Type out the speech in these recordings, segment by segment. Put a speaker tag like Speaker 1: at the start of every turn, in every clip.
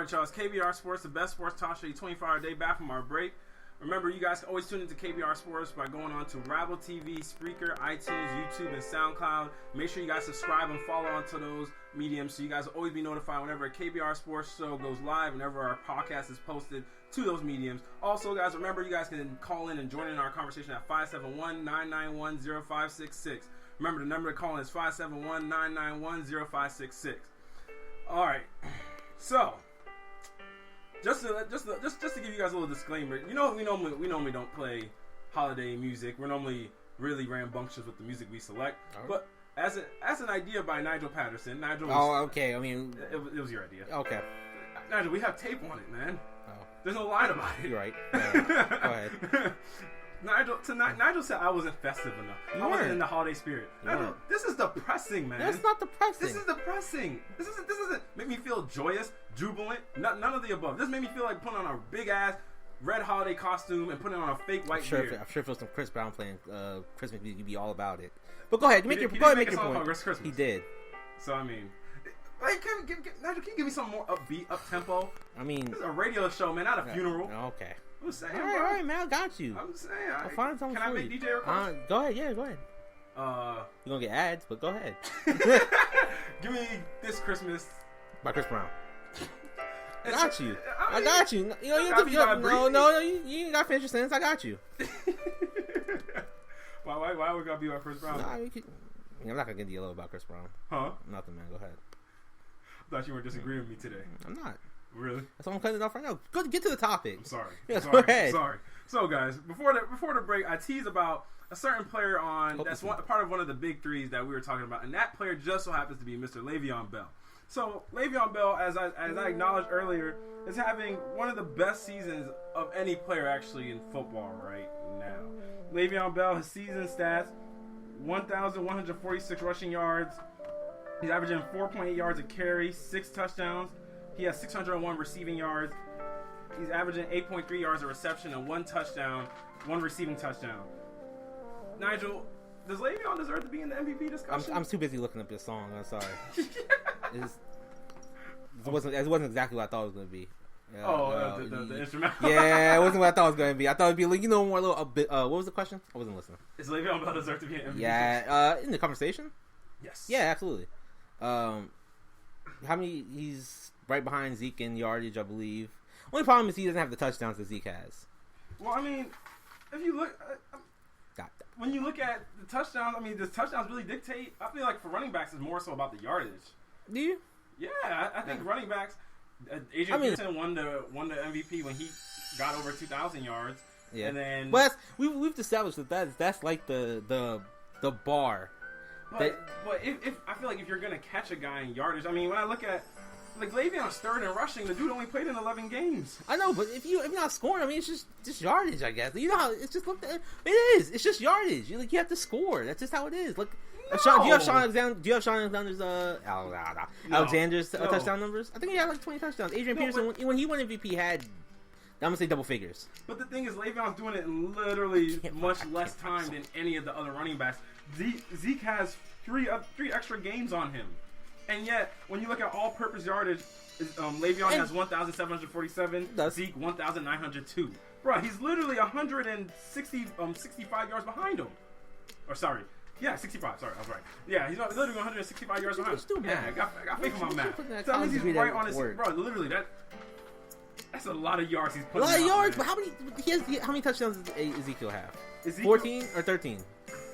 Speaker 1: Alright, y'all, it's KBR Sports, the best sports talk show 24-hour day back from our break. Remember, you guys can always tune into KBR Sports by going on to Rabble TV, Spreaker, iTunes, YouTube, and SoundCloud. Make sure you guys subscribe and follow onto those mediums so you guys will always be notified whenever a KBR Sports show goes live, whenever our podcast is posted to those mediums. Also, guys, remember, you guys can call in and join in our conversation at 571-991-0566. Remember, the number to call in is 571-991-0566. All right, so just to give you guys a little disclaimer, we normally don't play holiday music. We're normally really rambunctious with the music we select. Right. But as an idea by Nigel Patterson,
Speaker 2: okay. I mean,
Speaker 1: it was your idea.
Speaker 2: Okay,
Speaker 1: Nigel, we have tape on it, man.
Speaker 2: Oh.
Speaker 1: There's no line about it.
Speaker 2: You're right. Go ahead.
Speaker 1: Nigel said I wasn't festive enough. I wasn't in the holiday spirit. Nigel, this is depressing, man.
Speaker 2: That's not depressing.
Speaker 1: This is depressing. This doesn't make me feel joyous, jubilant. None of the above. This made me feel like putting on a big ass red holiday costume and putting on a fake white beard.
Speaker 2: I'm sure if it was some Chris Brown playing Christmas music, you'd be all about it. But go ahead, make your point.
Speaker 1: Christmas.
Speaker 2: He did.
Speaker 1: So I mean, Nigel, can you give me something more upbeat, up tempo?
Speaker 2: I mean,
Speaker 1: this is a radio show, man, not a funeral.
Speaker 2: Okay.
Speaker 1: I'm saying,
Speaker 2: all right, man, I got you.
Speaker 1: I'm saying,
Speaker 2: I'll find something.
Speaker 1: Can I make DJ request?
Speaker 2: Go ahead, yeah, go ahead. You're gonna get ads, but go ahead.
Speaker 1: Give me This Christmas
Speaker 2: by Chris Brown. I got you. You ain't got to finish your sentence. I got you.
Speaker 1: Why would God be about Chris Brown?
Speaker 2: I'm not gonna get yellow about Chris Brown.
Speaker 1: Huh?
Speaker 2: Nothing, man. Go ahead.
Speaker 1: I thought you were disagreeing with me today.
Speaker 2: I'm not.
Speaker 1: Really?
Speaker 2: That's why I'm cutting it off right now. Go get to the topic.
Speaker 1: I'm sorry.
Speaker 2: Yes, go ahead.
Speaker 1: Sorry. So, guys, before the break, I teased about a certain player that's part of one of the big threes that we were talking about, and that player just so happens to be Mr. Le'Veon Bell. So, Le'Veon Bell, as I acknowledged earlier, is having one of the best seasons of any player actually in football right now. Le'Veon Bell, his season stats: 1,146 rushing yards. He's averaging 4.8 yards a carry, 6 touchdowns. He has 601 receiving yards. He's averaging 8.3 yards a reception and 1 touchdown, 1 receiving touchdown. Nigel, does Le'Veon deserve to be in the MVP discussion?
Speaker 2: I'm too busy looking up this song. I'm sorry. It wasn't exactly what I thought it was going to be.
Speaker 1: The instrumental.
Speaker 2: Yeah, it wasn't what I thought it was going to be. I thought it would be more a little a bit. What was the question? I wasn't listening.
Speaker 1: Does Le'Veon Bell deserve to be in MVP?
Speaker 2: Yeah, in the conversation.
Speaker 1: Yes.
Speaker 2: Yeah, absolutely. How many? He's right behind Zeke in yardage, I believe. Only problem is he doesn't have the touchdowns that Zeke has.
Speaker 1: Well, I mean, if you look, when you look at the touchdowns, I mean, does touchdowns really dictate? I feel like for running backs, it's more so about the yardage.
Speaker 2: Do you?
Speaker 1: Yeah, I think running backs. Adrian Peterson won the MVP when he got over 2,000 yards.
Speaker 2: Yeah,
Speaker 1: and then
Speaker 2: we've established that's like the bar.
Speaker 1: But if I feel like if you're gonna catch a guy in yardage, I mean, when I look at like Le'Veon's third in rushing, the dude only played in 11 games.
Speaker 2: I know, but if you're not scoring, I mean, it's just yardage, I guess. You know how it's just looked at. It is. It's just yardage. You have to score. That's just how it is. Look, no. Do you have Sean Alexander's Alexander's touchdown numbers? I think he had like 20 touchdowns. Adrian Peterson, when he won MVP, had I'm gonna say double figures.
Speaker 1: But the thing is, Le'Veon's doing it in literally much less time than any of the other running backs. Zeke has three extra games on him. And yet, when you look at all-purpose yardage, Le'Veon has 1,747, Zeke 1,902. Bro, he's literally 65 yards behind him. Or sorry, yeah, 65. Sorry, I was right. Yeah, he's literally 165 yards behind him. Yeah, I got faith in my math. That means he's right on his. Bro, literally that's a lot of yards he's putting.
Speaker 2: A lot of yards,
Speaker 1: man.
Speaker 2: But how many touchdowns does Ezekiel have? 14 or 13?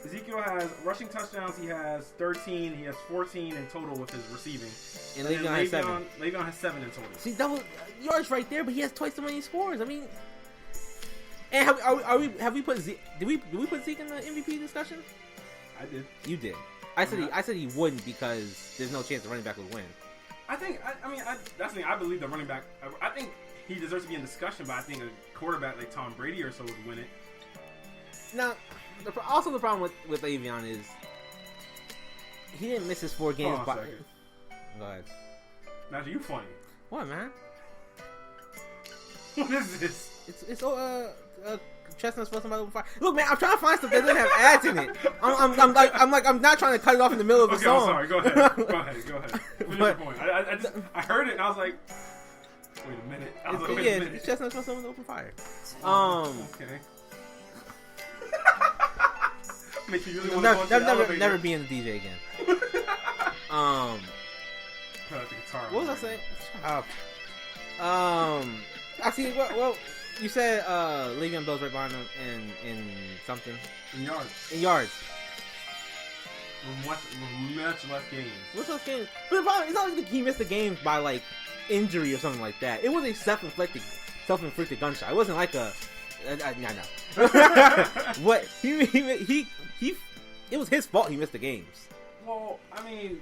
Speaker 1: Ezekiel has rushing touchdowns. He has 13. He has 14 in total with his receiving.
Speaker 2: And Le'Veon has 7.
Speaker 1: Le'Veon has 7 in total.
Speaker 2: See, double yards right there, but he has twice the many scores. I mean, and have we put Zeke? Did we put Zeke in the MVP discussion?
Speaker 1: I did.
Speaker 2: You did. I said he wouldn't because there's no chance the running back would win.
Speaker 1: I think. That's the thing. I believe the running back. I think he deserves to be in discussion, but I think a quarterback like Tom Brady or so would win it.
Speaker 2: Now. Also, the problem with Le'Veon is he didn't miss his 4 games.
Speaker 1: Hold on a second.
Speaker 2: Go ahead.
Speaker 1: Now, you funny.
Speaker 2: What, man?
Speaker 1: What is this?
Speaker 2: It's Chestnut's for somebody with fire. Look, man, I'm trying to find stuff that doesn't have ads in it. I'm not trying to cut it off in the middle of the song.
Speaker 1: I'm sorry. Go ahead. Finish your point. I heard it and I was like, Wait a minute.
Speaker 2: It's Chestnut Smell with open fire.
Speaker 1: Okay. Make you really want to
Speaker 2: never be in the DJ again. What was I saying? Actually, well, you said Le'Veon Bell's right behind him in something.
Speaker 1: In yards.
Speaker 2: In yards.
Speaker 1: With much less games.
Speaker 2: What's those games? But the problem, it's not like he missed the games by like injury or something like that. It was a self-inflicted gunshot. It wasn't like a no. What he it was his fault he missed the games.
Speaker 1: Well, I mean,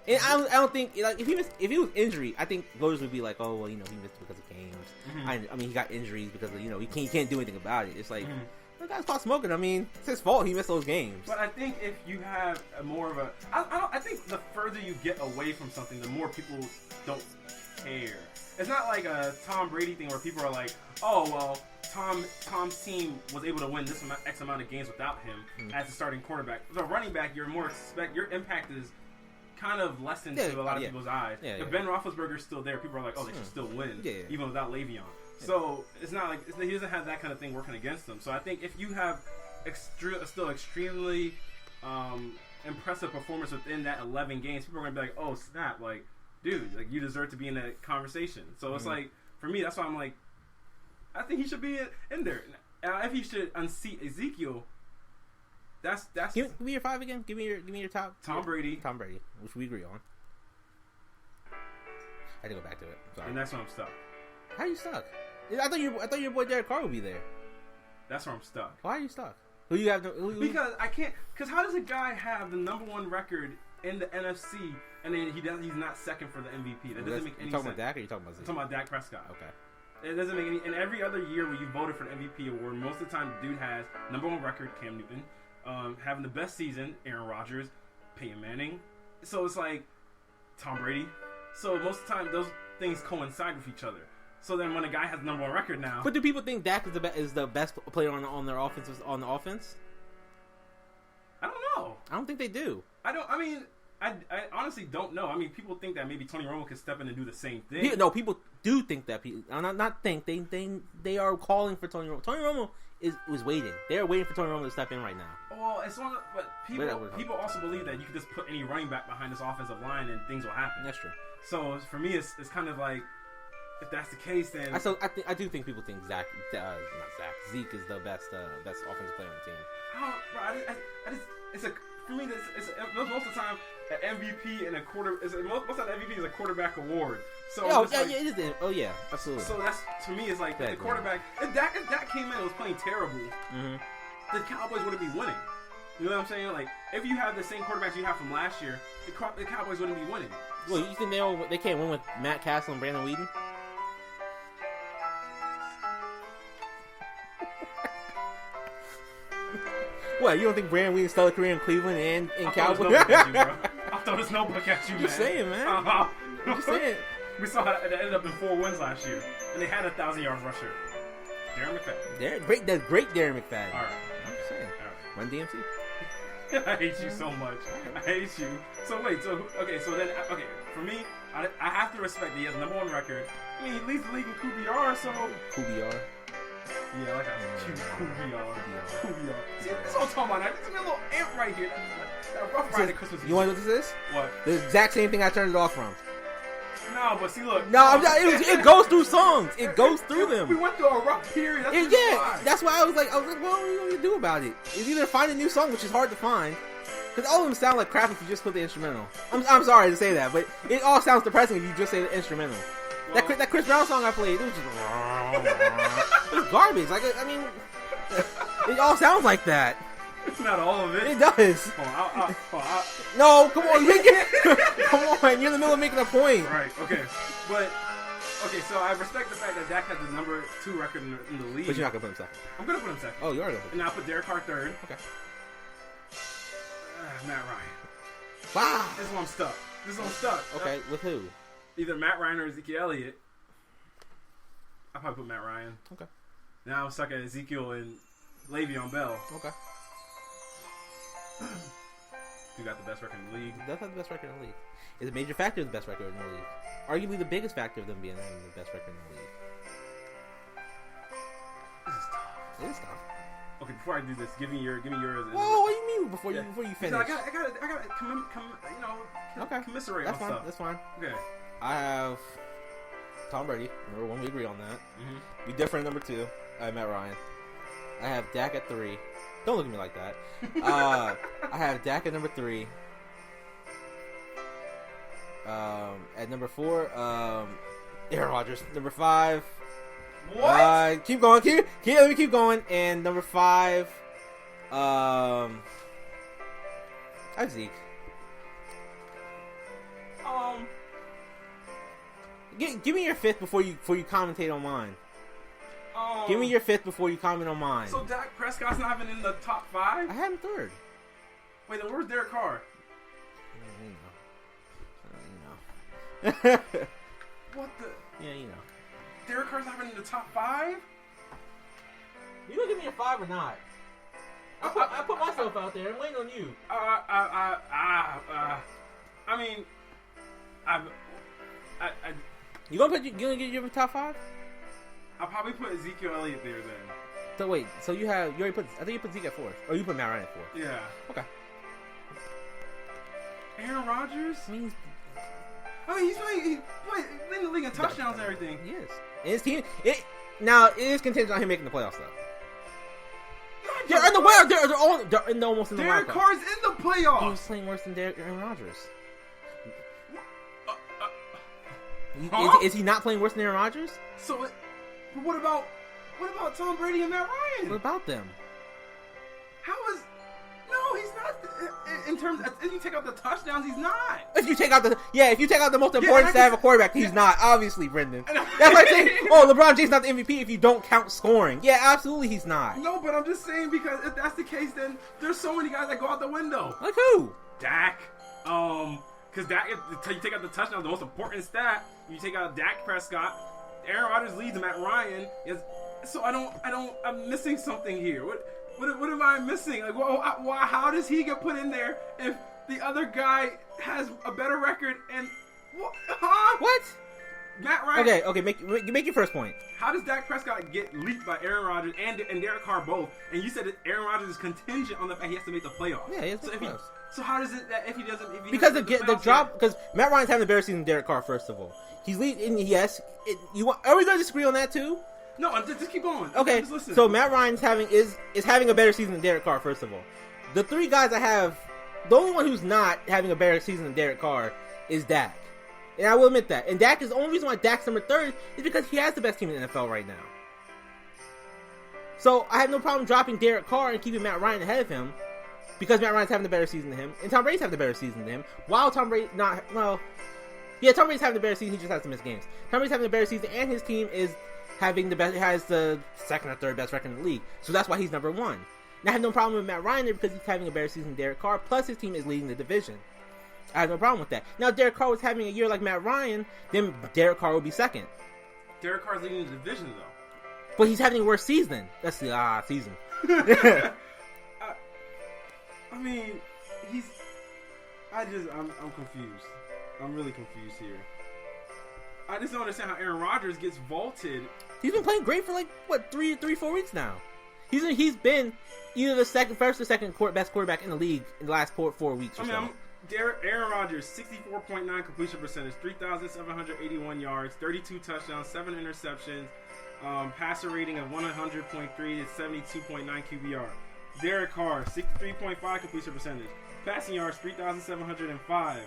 Speaker 2: and I don't think like if he was injury, I think voters would be like, oh well, he missed because of games. Mm-hmm. I mean, he got injuries because of, he can't do anything about it. It's like. Mm-hmm. The guy's caught smoking. I mean, it's his fault he missed those games.
Speaker 1: But I think if you have more of a... I think the further you get away from something, the more people don't care. It's not like a Tom Brady thing where people are like, oh, well, Tom's team was able to win this X amount of games without him as a starting quarterback. The running back, your impact is kind of lessened to a lot of people's eyes. If Ben Roethlisberger's still there, people are like, oh, they should still win, even without Le'Veon. So it's not like he doesn't have that kind of thing working against him. So I think if you have still extremely impressive performance within that 11 games, people are gonna be like, "Oh snap! Like, dude, like you deserve to be in that conversation." So it's like for me, that's why I'm like, I think he should be in there. If he should unseat Ezekiel, that's.
Speaker 2: Give me your 5 again. Give me your top.
Speaker 1: Tom Brady,
Speaker 2: which we agree on. I had to go back to it. Sorry.
Speaker 1: And that's where I'm stuck.
Speaker 2: How are you stuck? I thought your boy Derek Carr would be there.
Speaker 1: That's where I'm stuck.
Speaker 2: Why are you stuck? Who you have?
Speaker 1: Because I can't. Because how does a guy have the #1 record in the NFC and then he's not second for the MVP? That doesn't make any sense.
Speaker 2: You talking about Dak or you talking about Zeke?
Speaker 1: I'm talking about Dak Prescott.
Speaker 2: Okay.
Speaker 1: It doesn't make any. And every other year when you voted for the MVP award, most of the time the dude has #1 record, Cam Newton, having the best season, Aaron Rodgers, Peyton Manning. So it's like Tom Brady. So most of the time those things coincide with each other. So then, when a guy has #1 record now,
Speaker 2: but do people think Dak is the best player on their offense on the offense?
Speaker 1: I don't know.
Speaker 2: I don't think they do.
Speaker 1: I honestly don't know. I mean, people think that maybe Tony Romo could step in and do the same thing.
Speaker 2: No, people do think that. Not think they are calling for Tony Romo. Tony Romo was waiting. They are waiting for Tony Romo to step in right now.
Speaker 1: Well, it's one. But people also believe that you can just put any running back behind this offensive line and things will happen.
Speaker 2: That's true.
Speaker 1: So for me, it's kind of like. If that's the case, then
Speaker 2: I do think people think Zeke is the best offensive player on the team.
Speaker 1: For me, it's most of the time an MVP and a quarter. Most of the MVP is a quarterback award. So
Speaker 2: it is. Oh yeah, absolutely.
Speaker 1: So that's to me is like the quarterback. If Dak came in and was playing terrible, the Cowboys wouldn't be winning. You know what I'm saying? Like if you have the same quarterbacks you have from last year, the Cowboys wouldn't be winning.
Speaker 2: Well, you think they can't win with Matt Castle and Brandon Weeden? What, you don't think Brandon Weeden started a career in Cleveland and in Cowboys?
Speaker 1: I'll throw this notebook at you, man.
Speaker 2: Just saying, man. Just saying.
Speaker 1: We saw how it ended up in 4 wins last year, and they had a 1,000-yard rusher. Darren McFadden.
Speaker 2: That's great, Darren McFadden.
Speaker 1: All right.
Speaker 2: I'm just saying. All right. Run DMC.
Speaker 1: I hate you so much. I hate you. So wait, so for me, I have to respect that he has #1 record. I mean, he leads the league in QBR, so
Speaker 2: QBR.
Speaker 1: Yeah, like a cute QBR. See, this is what I'm talking about. This is a little imp right here. That Rough Rider Christmas.
Speaker 2: You want to know what this is?
Speaker 1: What?
Speaker 2: The exact same thing I turned it off from.
Speaker 1: No, but see, look.
Speaker 2: No, it goes through songs. It goes through them.
Speaker 1: We went through a rough period.
Speaker 2: That's why I was like, well, what are you going to do about it? It's either find a new song, which is hard to find, because all of them sound like crap if you just put the instrumental. I'm sorry to say that, but it all sounds depressing if you just say the instrumental. Well, that Chris Brown song I played, it was just it was garbage. Like, I mean, it all sounds like that.
Speaker 1: Not all of it.
Speaker 2: It does. No, come on, come on. You're in the middle of making a point.
Speaker 1: Right. Okay. So I respect the fact that Dak has the #2 record in the league.
Speaker 2: But you're not gonna put him second.
Speaker 1: I'm gonna put him second.
Speaker 2: Oh, you are gonna put him.
Speaker 1: And I'll put Derek Carr third.
Speaker 2: Okay.
Speaker 1: Matt Ryan.
Speaker 2: Wow.
Speaker 1: This is where I'm stuck.
Speaker 2: Okay, with who?
Speaker 1: Either Matt Ryan or Ezekiel Elliott. I'll probably put Matt Ryan.
Speaker 2: Okay.
Speaker 1: Now I'm stuck at Ezekiel and Le'Veon Bell.
Speaker 2: Okay.
Speaker 1: He got the best record in the league.
Speaker 2: He does have the best record in the league. It's a major factor of the best record in the league. Arguably the biggest factor of them being having the best record in the league.
Speaker 1: This is tough.
Speaker 2: It is tough.
Speaker 1: Okay, before I do this, give me yours.
Speaker 2: Whoa, what do you mean before you finish?
Speaker 1: I got commiserate
Speaker 2: That's
Speaker 1: on
Speaker 2: fine.
Speaker 1: stuff.
Speaker 2: That's fine.
Speaker 1: Okay.
Speaker 2: I have Tom Brady. Number 1, we agree on that.
Speaker 1: Mm-hmm.
Speaker 2: We differ at number 2. I have Matt Ryan. I have Dak at 3. Don't look at me like that. I have Dak at number 3. At number 4, Aaron Rodgers. Number 5.
Speaker 1: What?
Speaker 2: Keep going. Let me keep going. And number 5, I have Zeke. Give me your 5th before you commentate on mine. Give me your 5th before you comment on mine.
Speaker 1: So Dak Prescott's not even in the top 5?
Speaker 2: I have him 3rd.
Speaker 1: Wait, then where's Derek Carr?
Speaker 2: You know.
Speaker 1: What the?
Speaker 2: Yeah, you know.
Speaker 1: Derek Carr's not even in the top 5?
Speaker 2: You gonna give me a 5 or not? I put myself out there. I'm waiting on you.
Speaker 1: I mean,
Speaker 2: You gonna get your top 5?
Speaker 1: I'll probably put Ezekiel Elliott there then.
Speaker 2: So wait, so you already put, I think you put Zeke at 4th. Or you put Matt Ryan at 4th.
Speaker 1: Yeah.
Speaker 2: Okay.
Speaker 1: Aaron Rodgers?
Speaker 2: He's
Speaker 1: leading the league in touchdowns and everything.
Speaker 2: He is. And his team, it is contingent on him making the playoffs though. They're in the wild. They're almost in the wild
Speaker 1: Derek Carr's in the playoffs.
Speaker 2: He was playing worse than Aaron Rodgers.
Speaker 1: Huh?
Speaker 2: Is he not playing worse than Aaron Rodgers?
Speaker 1: So, but what about Tom Brady and Matt Ryan?
Speaker 2: What about them?
Speaker 1: No, he's not. In terms, if you take out the touchdowns, he's not.
Speaker 2: If you take out the most important stat of a quarterback, he's not. Obviously, Brendan. That's like saying, LeBron James not the MVP if you don't count scoring. Yeah, absolutely, he's not.
Speaker 1: No, but I'm just saying because if that's the case, then there's so many guys that go out the window.
Speaker 2: Like who?
Speaker 1: Dak. Because Dak, if you take out the touchdown, the most important stat, you take out Dak Prescott, Aaron Rodgers leads Matt Ryan. So I'm missing something here. What am I missing? Like, why? How does he get put in there if the other guy has a better record? And
Speaker 2: what?
Speaker 1: Matt Ryan.
Speaker 2: Okay. Make your first point.
Speaker 1: How does Dak Prescott get leaped by Aaron Rodgers and Derek Carr both? And you said that Aaron Rodgers is contingent on the fact he has to make the playoffs.
Speaker 2: Yeah, he has to make the playoffs.
Speaker 1: So how does it that if he doesn't?
Speaker 2: Because the drop. Because Matt Ryan's having a better season than Derek Carr. First of all, he's leading. Yes. Are we going to disagree on that too?
Speaker 1: No, just keep going.
Speaker 2: Okay,
Speaker 1: just listen.
Speaker 2: So Matt Ryan's having a better season than Derek Carr, first of all. The 3 guys I have, the only one who's not having a better season than Derek Carr is Dak. And I will admit that. And Dak is the only reason why Dak's number 3rd is because he has the best team in the NFL right now. So I have no problem dropping Derek Carr and keeping Matt Ryan ahead of him because Matt Ryan's having a better season than him. And Tom Brady's having a better season than him. While Tom Brady's Tom Brady's having a better season, he just has to miss games. Tom Brady's having a better season and his team has the 2nd or 3rd best record in the league. So that's why he's number 1. And I have no problem with Matt Ryan there because he's having a better season than Derek Carr, plus his team is leading the division. I have no problem with that. Now, if Derek Carr was having a year like Matt Ryan, then Derek Carr would be 2nd. Derek
Speaker 1: Carr's leading the division, though.
Speaker 2: But he's having a worse season. That's the season.
Speaker 1: I mean, I'm confused. I'm really confused here. I just don't understand how Aaron Rodgers gets vaulted.
Speaker 2: He's been playing great for 3-4 weeks now. He's been either the first or second best quarterback in the league in the last 4 weeks or so.
Speaker 1: Aaron Rodgers, 64.9 completion percentage, 3,781 yards, 32 touchdowns, 7 interceptions, passer rating of 100.3 to 72.9 QBR. Derek Carr, 63.5 completion percentage, passing yards 3,705.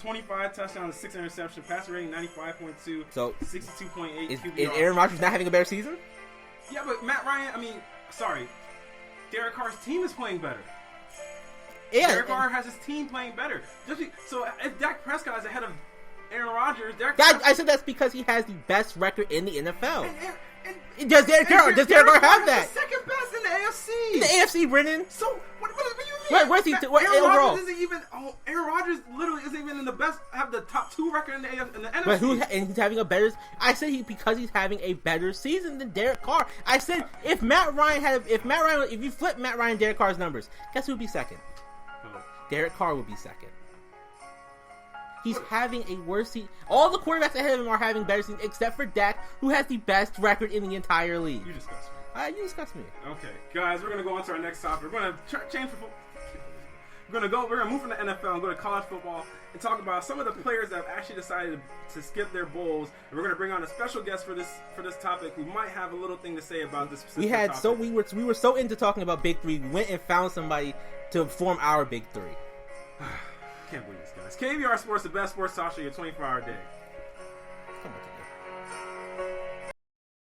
Speaker 1: 25 touchdowns, 6 interceptions, passer rating 95.2, so 62.8 QBR.
Speaker 2: Is Aaron Rodgers not having a better season?
Speaker 1: Yeah, but Matt Ryan, Derek Carr's team is playing better. Yeah, Derek Carr has his team playing better. So if Dak Prescott is ahead of Aaron Rodgers,
Speaker 2: I said that's because he has the best record in the NFL. Does Derek Carr have that?
Speaker 1: Second best in the AFC.
Speaker 2: In the AFC, Brennan.
Speaker 1: So what do you mean?
Speaker 2: Where's he?
Speaker 1: Aaron Rodgers literally isn't even in the best. Have the top 2 record in the NFC.
Speaker 2: But and he's having a better. I said because he's having a better season than Derek Carr. I said if you flip Matt Ryan and Derek Carr's numbers, guess who'd be 2nd? Derek Carr would be second. He's having a worse season. All the quarterbacks ahead of him are having better seasons, except for Dak, who has the best record in the entire league.
Speaker 1: You discuss me.
Speaker 2: You discuss me.
Speaker 1: Okay, guys, we're gonna go on to our next topic. We're gonna change for football. We're gonna move from the NFL and go to college football and talk about some of the players that have actually decided to skip their bowls. And we're gonna bring on a special guest for this topic who might have a little thing to say about this specific topic.
Speaker 2: We were so into talking about Big Three, we went and found somebody to form our Big Three.
Speaker 1: Can't believe this, guys. KBR Sports, the best sports talk show, your 24-hour day.
Speaker 2: Come on.